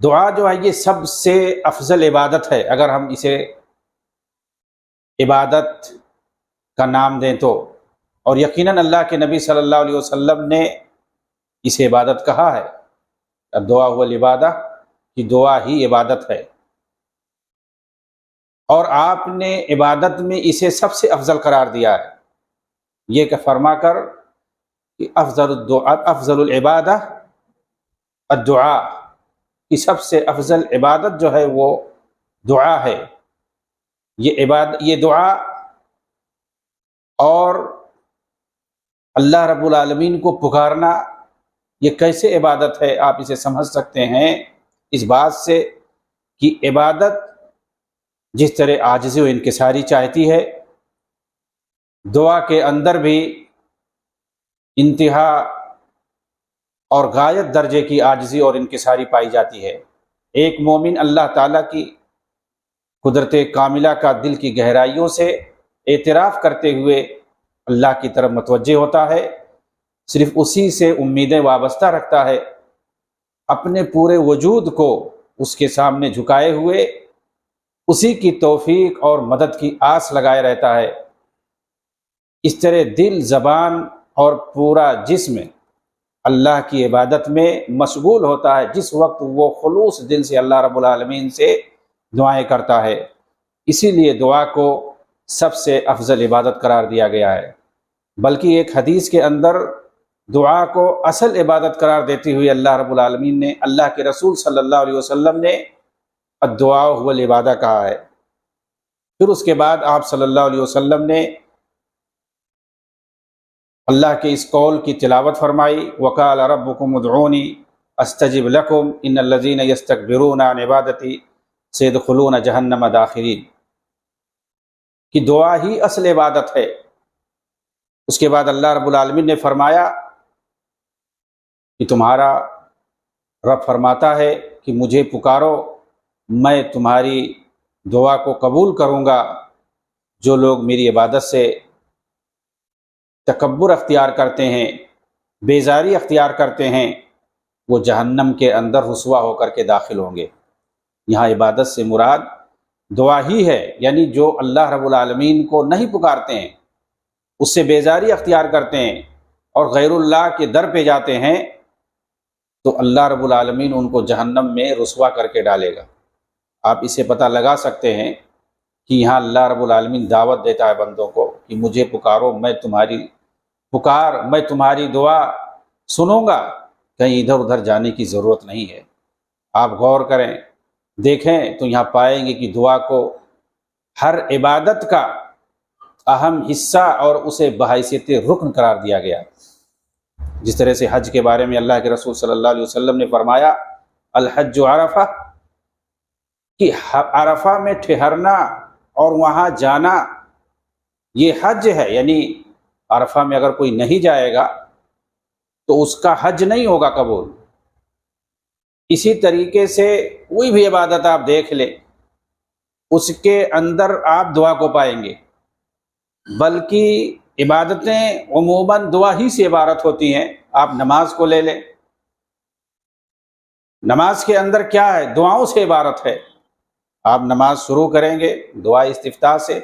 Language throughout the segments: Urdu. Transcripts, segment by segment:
دعا جو ہے یہ سب سے افضل عبادت ہے، اگر ہم اسے عبادت کا نام دیں تو، اور یقیناً اللہ کے نبی صلی اللہ علیہ وسلم نے اسے عبادت کہا ہے، الدعاء هو العبادہ، کہ دعا ہی عبادت ہے، اور آپ نے عبادت میں اسے سب سے افضل قرار دیا ہے، یہ کہ فرما کر کہ افضل العبادہ الدعاء، کہ سب سے افضل عبادت جو ہے وہ دعا ہے۔ یہ دعا اور اللہ رب العالمین کو پکارنا یہ کیسے عبادت ہے، آپ اسے سمجھ سکتے ہیں اس بات سے کہ عبادت جس طرح عاجزی و انکساری چاہتی ہے، دعا کے اندر بھی انتہا اور غایت درجے کی عاجزی اور انکساری پائی جاتی ہے۔ ایک مومن اللہ تعالیٰ کی قدرت کاملہ کا دل کی گہرائیوں سے اعتراف کرتے ہوئے اللہ کی طرف متوجہ ہوتا ہے، صرف اسی سے امیدیں وابستہ رکھتا ہے، اپنے پورے وجود کو اس کے سامنے جھکائے ہوئے اسی کی توفیق اور مدد کی آس لگائے رہتا ہے۔ اس طرح دل، زبان اور پورا جسم اللہ کی عبادت میں مشغول ہوتا ہے جس وقت وہ خلوص دل سے اللہ رب العالمین سے دعائیں کرتا ہے۔ اسی لیے دعا کو سب سے افضل عبادت قرار دیا گیا ہے، بلکہ ایک حدیث کے اندر دعا کو اصل عبادت قرار دیتے ہوئے اللہ رب العالمین نے، اللہ کے رسول صلی اللہ علیہ وسلم نے الدعاء هو العبادہ کہا ہے۔ پھر اس کے بعد آپ صلی اللہ علیہ وسلم نے اللہ کے اس قول کی تلاوت فرمائی، وَقَالَ رَبُّكُمُ ادْعُونِي أَسْتَجِبْ لَكُمْ إِنَّ الَّذِينَ يَسْتَكْبِرُونَ عَنْ عِبَادَتِي سَيَدْخُلُونَ جَهَنَّمَ دَاخِرِينَ، کہ دعا ہی اصل عبادت ہے۔ اس کے بعد اللہ رب العالمین نے فرمایا کہ تمہارا رب فرماتا ہے کہ مجھے پکارو، میں تمہاری دعا کو قبول کروں گا۔ جو لوگ میری عبادت سے تکبر اختیار کرتے ہیں، بیزاری اختیار کرتے ہیں، وہ جہنم کے اندر رسوا ہو کر کے داخل ہوں گے۔ یہاں عبادت سے مراد دعا ہی ہے، یعنی جو اللہ رب العالمین کو نہیں پکارتے ہیں، اس سے بیزاری اختیار کرتے ہیں اور غیر اللہ کے در پہ جاتے ہیں، تو اللہ رب العالمین ان کو جہنم میں رسوا کر کے ڈالے گا۔ آپ اسے پتہ لگا سکتے ہیں کہ یہاں اللہ رب العالمین دعوت دیتا ہے بندوں کو کہ مجھے پکارو، میں تمہاری دعا سنوں گا، کہیں ادھر ادھر جانے کی ضرورت نہیں ہے۔ آپ غور کریں، دیکھیں تو یہاں پائیں گے کہ دعا کو ہر عبادت کا اہم حصہ اور اسے بحیثیت رکن قرار دیا گیا۔ جس طرح سے حج کے بارے میں اللہ کے رسول صلی اللہ علیہ وسلم نے فرمایا، الحج عرفہ، کہ عرفہ میں ٹھہرنا اور وہاں جانا یہ حج ہے، یعنی عرفہ میں اگر کوئی نہیں جائے گا تو اس کا حج نہیں ہوگا قبول۔ اسی طریقے سے کوئی بھی عبادت آپ دیکھ لیں، اس کے اندر آپ دعا کو پائیں گے، بلکہ عبادتیں عموماً دعا ہی سے عبارت ہوتی ہیں۔ آپ نماز کو لے لیں، نماز کے اندر کیا ہے؟ دعاؤں سے عبارت ہے۔ آپ نماز شروع کریں گے دعا استفتاح سے،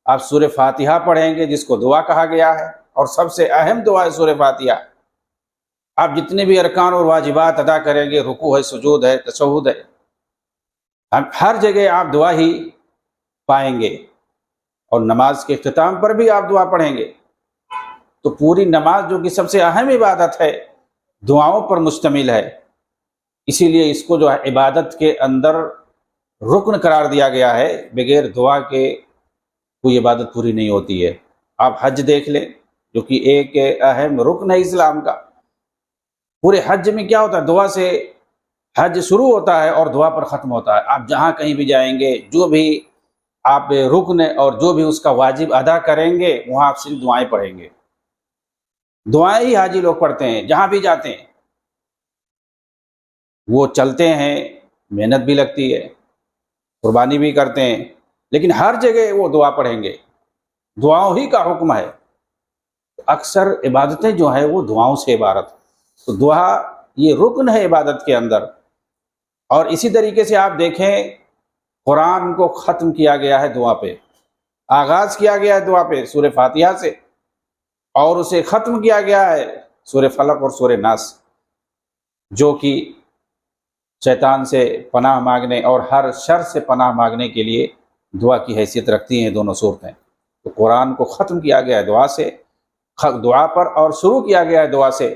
آپ سورہ فاتحہ پڑھیں گے جس کو دعا کہا گیا ہے، اور سب سے اہم دعا ہے سورہ فاتحہ۔ آپ جتنے بھی ارکان اور واجبات ادا کریں گے، رکوع ہے، سجود ہے، تشہد ہے، ہر جگہ آپ دعا ہی پائیں گے، اور نماز کے اختتام پر بھی آپ دعا پڑھیں گے۔ تو پوری نماز جو کہ سب سے اہم عبادت ہے، دعاؤں پر مشتمل ہے، اسی لیے اس کو جو ہے عبادت کے اندر رکن قرار دیا گیا ہے۔ بغیر دعا کے کوئی عبادت پوری نہیں ہوتی ہے۔ آپ حج دیکھ لیں جو کہ ایک اہم رکن ہے اسلام کا۔ پورے حج میں کیا ہوتا ہے؟ دعا سے حج شروع ہوتا ہے اور دعا پر ختم ہوتا ہے۔ آپ جہاں کہیں بھی جائیں گے، جو بھی آپ رکن اور جو بھی اس کا واجب ادا کریں گے، وہاں آپ صرف دعائیں پڑھیں گے۔ دعائیں ہی حاجی لوگ پڑھتے ہیں جہاں بھی جاتے ہیں۔ وہ چلتے ہیں، محنت بھی لگتی ہے، قربانی بھی کرتے ہیں، لیکن ہر جگہ وہ دعا پڑھیں گے۔ دعاؤں ہی کا حکم ہے۔ اکثر عبادتیں جو ہیں وہ دعاؤں سے عبارت۔ تو دعا یہ رکن ہے عبادت کے اندر، اور اسی طریقے سے آپ دیکھیں قرآن کو ختم کیا گیا ہے دعا پہ، آغاز کیا گیا ہے دعا پہ سورہ فاتحہ سے، اور اسے ختم کیا گیا ہے سورہ فلق اور سورہ ناس، جو کہ شیطان سے پناہ مانگنے اور ہر شر سے پناہ مانگنے کے لیے دعا کی حیثیت رکھتی ہیں دونوں صورتیں۔ تو قرآن کو ختم کیا گیا ہے دعا سے، دعا پر، اور شروع کیا گیا ہے دعا سے۔